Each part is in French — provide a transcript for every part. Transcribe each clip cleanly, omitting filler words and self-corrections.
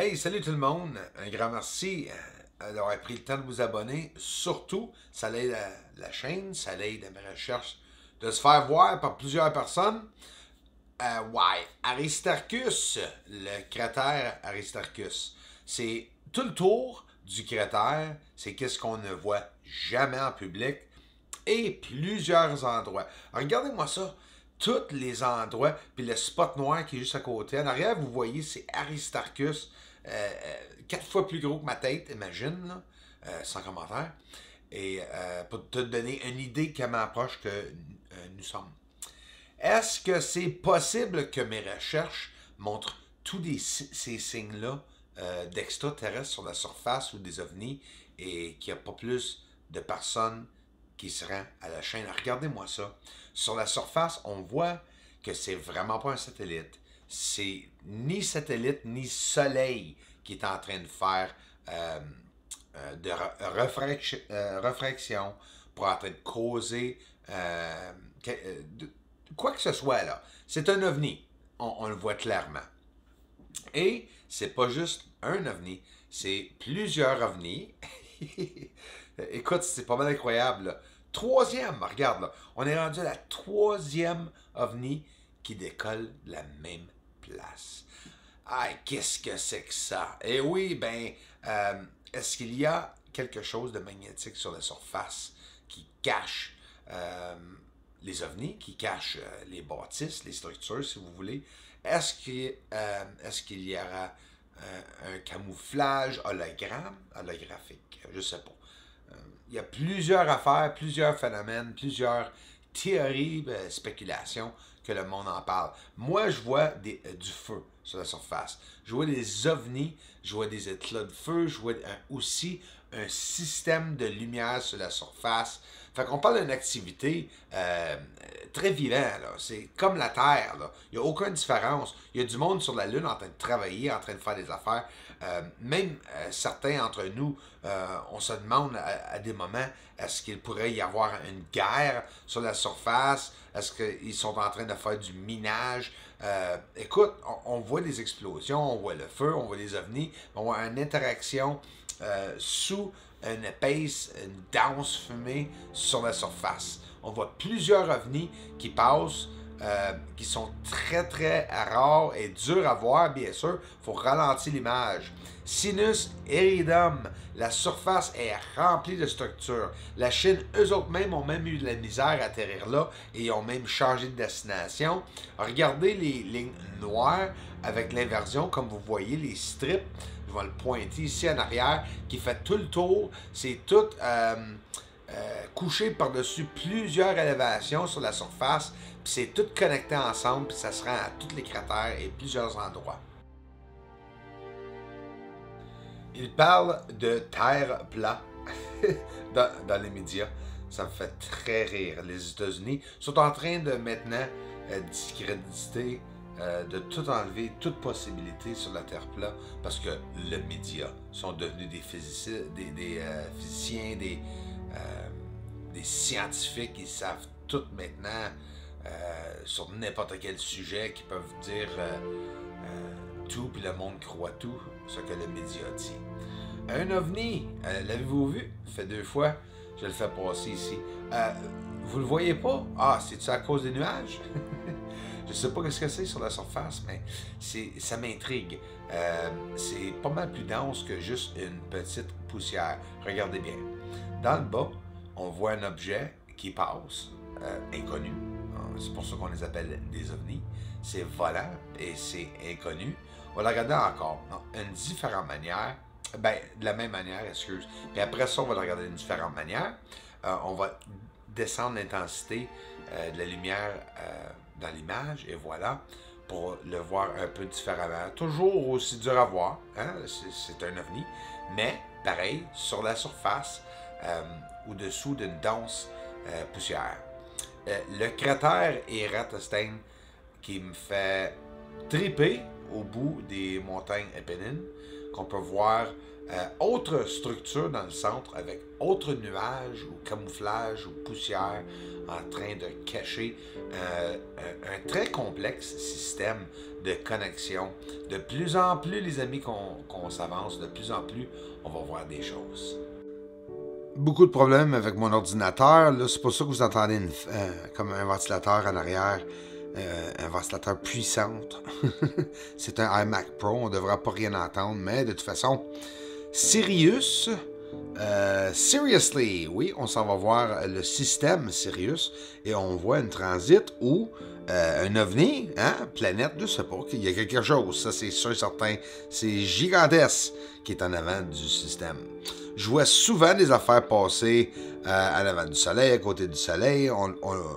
Hey, salut tout le monde. Un grand merci d'avoir pris le temps de vous abonner. Surtout, ça aide la chaîne, ça aide à mes recherches de se faire voir par plusieurs personnes. Ouais, Aristarchus, le cratère Aristarchus. C'est tout le tour du cratère. C'est qu'est-ce qu'on ne voit jamais en public et plusieurs endroits. Regardez-moi ça. Tous les endroits, puis le spot noir qui est juste à côté. En arrière, vous voyez, c'est Aristarchus. 4 fois plus gros que ma tête, imagine, là, sans commentaire. Et pour te donner une idée comment proche que nous sommes. Est-ce que c'est possible que mes recherches montrent tous ces signes-là d'extraterrestres sur la surface ou des ovnis et qu'il n'y a pas plus de personnes qui se rendent à la chaîne? Regardez-moi ça. Sur la surface, on voit que c'est vraiment pas un satellite. C'est ni satellite ni soleil qui est en train de faire de réfraction pour en train de causer quoi que ce soit là. C'est un ovni. On le voit clairement. Et c'est pas juste un ovni, c'est plusieurs ovnis. Écoute, c'est pas mal incroyable. Là. Troisième, regarde là, on est rendu à la troisième ovni qui décolle de la même place. Ah, qu'est-ce que c'est que ça? Eh oui, ben, est-ce qu'il y a quelque chose de magnétique sur la surface qui cache les ovnis, qui cache les bâtisses, les structures, si vous voulez? Est-ce qu'il y aura un camouflage holographique? Je sais pas. Il y a plusieurs affaires, plusieurs phénomènes, plusieurs théories, spéculations que le monde en parle. Moi, je vois du feu sur la surface. Je vois des ovnis, je vois des éclats de feu, je vois aussi un système de lumière sur la surface. Fait qu'on parle d'une activité très vivante. C'est comme la Terre. Là. Il n'y a aucune différence. Il y a du monde sur la Lune en train de travailler, en train de faire des affaires. Même certains entre nous, on se demande à des moments, est-ce qu'il pourrait y avoir une guerre sur la surface? Est-ce qu'ils sont en train de faire du minage? Écoute, on voit des explosions, on voit le feu, on voit les ovnis, on voit une interaction sous une épaisse, une dense fumée sur la surface. On voit plusieurs ovnis qui passent, qui sont très très rares et durs à voir, bien sûr. Il faut ralentir l'image. Sinus Iridum, la surface est remplie de structures. La Chine, eux autres mêmes, ont même eu de la misère à atterrir là et ont même changé de destination. Regardez les lignes noires avec l'inversion, comme vous voyez, les strips. Je vais le pointer ici en arrière, qui fait tout le tour. C'est tout couché par-dessus plusieurs élévations sur la surface. Puis c'est tout connecté ensemble, puis ça se rend à tous les cratères et plusieurs endroits. Il parle de terre plat dans les médias. Ça me fait très rire. Les États-Unis sont en train de maintenant discréditer, de tout enlever, toute possibilité sur la terre plat, parce que les médias sont devenus des physiciens, des scientifiques, ils savent tout maintenant sur n'importe quel sujet, qui peuvent dire tout, puis le monde croit tout, ce que le média dit. Un ovni, l'avez-vous vu? Fait 2 fois, je le fais passer ici. Vous le voyez pas? Ah, c'est-tu à cause des nuages? Je sais pas ce que c'est sur la surface, mais ça m'intrigue. C'est pas mal plus dense que juste une petite poussière. Regardez bien. Dans le bas, on voit un objet qui passe, inconnu. C'est pour ça qu'on les appelle des ovnis. C'est volant et c'est inconnu. On va le regarder encore. Une différente manière. Ben, de la même manière, excuse. Puis après ça, on va le regarder d'une différente manière. On va descendre l'intensité de la lumière dans l'image, et voilà, pour le voir un peu différemment. Toujours aussi dur à voir, hein? C'est un ovni, mais pareil, sur la surface, au-dessous d'une dense poussière. Le cratère Eratosthenes qui me fait triper au bout des montagnes Apennines, qu'on peut voir autre structure dans le centre avec autre nuages ou camouflage ou poussière en train de cacher un très complexe système de connexion. De plus en plus, les amis, qu'on s'avance, de plus en plus, on va voir des choses. Beaucoup de problèmes avec mon ordinateur. Là, c'est pour ça que vous entendez comme un ventilateur en arrière. Un ventilateur puissant. C'est un iMac Pro, on ne devra pas rien entendre, mais de toute façon, Sirius, Seriously, oui, on s'en va voir le système Sirius et on voit une transit où un ovni, hein, planète, je sais pas, il y a quelque chose, ça c'est sûr et certain, c'est gigantesque qui est en avant du système. Je vois souvent des affaires passer à l'avant du Soleil, à côté du Soleil,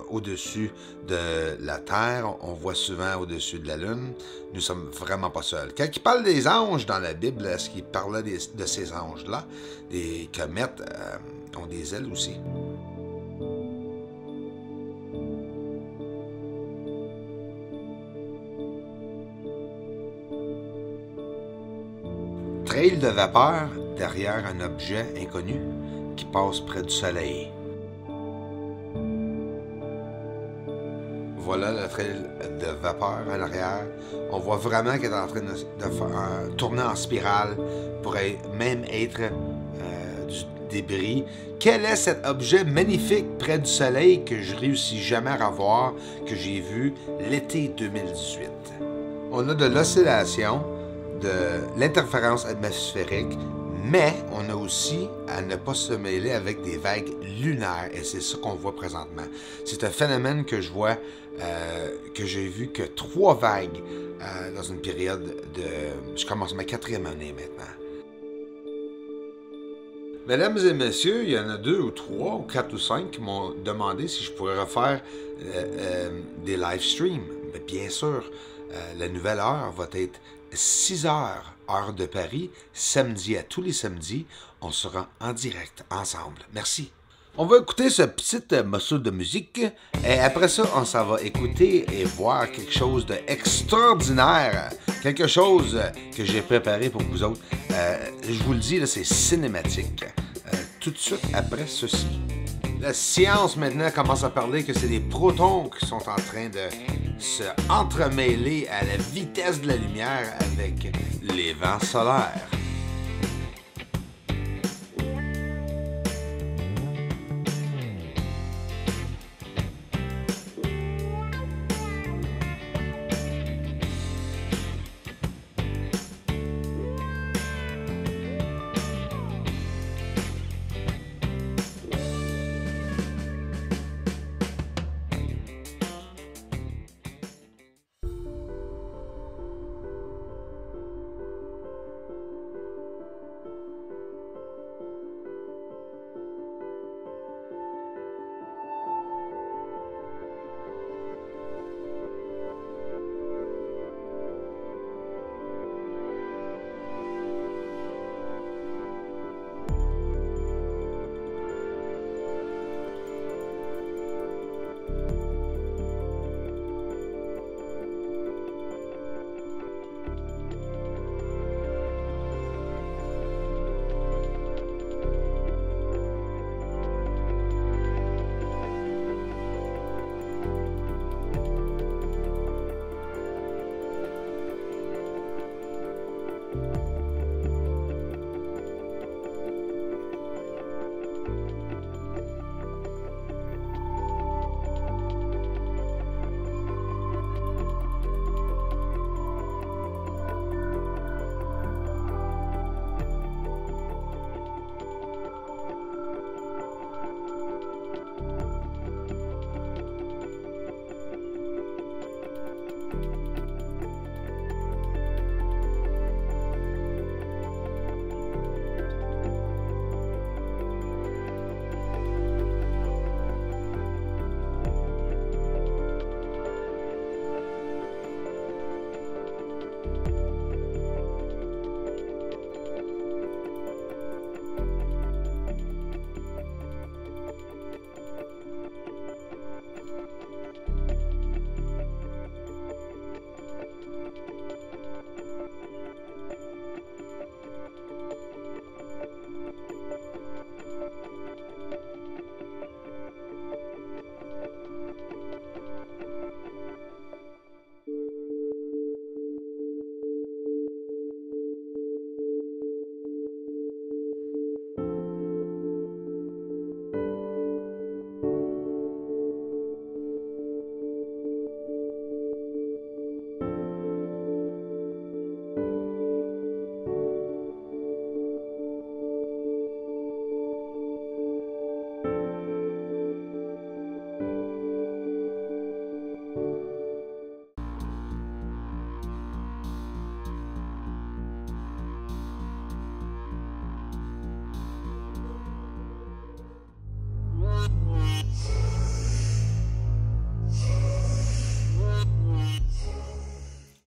au-dessus de la Terre, on voit souvent au-dessus de la Lune. Nous sommes vraiment pas seuls. Quand il parle des anges dans la Bible, est-ce qu'il parlait de ces anges-là? Les comètes ont des ailes aussi. Trail de vapeur derrière un objet inconnu qui passe près du soleil. Voilà le trail de vapeur en arrière. On voit vraiment qu'elle est en train de tourner en spirale pour même être du débris. Quel est cet objet magnifique près du soleil que je réussis jamais à revoir, que j'ai vu l'été 2018? On a de l'oscillation, de l'interférence atmosphérique, mais on a aussi à ne pas se mêler avec des vagues lunaires, et c'est ça qu'on voit présentement. C'est un phénomène que je vois, que j'ai vu que 3 vagues dans une période de... Je commence ma 4e année maintenant. Mesdames et messieurs, il y en a 2 ou 3 ou 4 ou 5 qui m'ont demandé si je pourrais refaire des live streams. Mais bien sûr, la nouvelle heure va être 6 heures, heure de Paris, samedi à tous les samedis. On sera en direct ensemble. Merci. On va écouter ce petit morceau de musique et après ça, on s'en va écouter et voir quelque chose d'extraordinaire. Quelque chose que j'ai préparé pour vous autres. Je vous le dis, c'est cinématique. Tout de suite après ceci. La science maintenant commence à parler que c'est des protons qui sont en train de se entremêler à la vitesse de la lumière avec les vents solaires.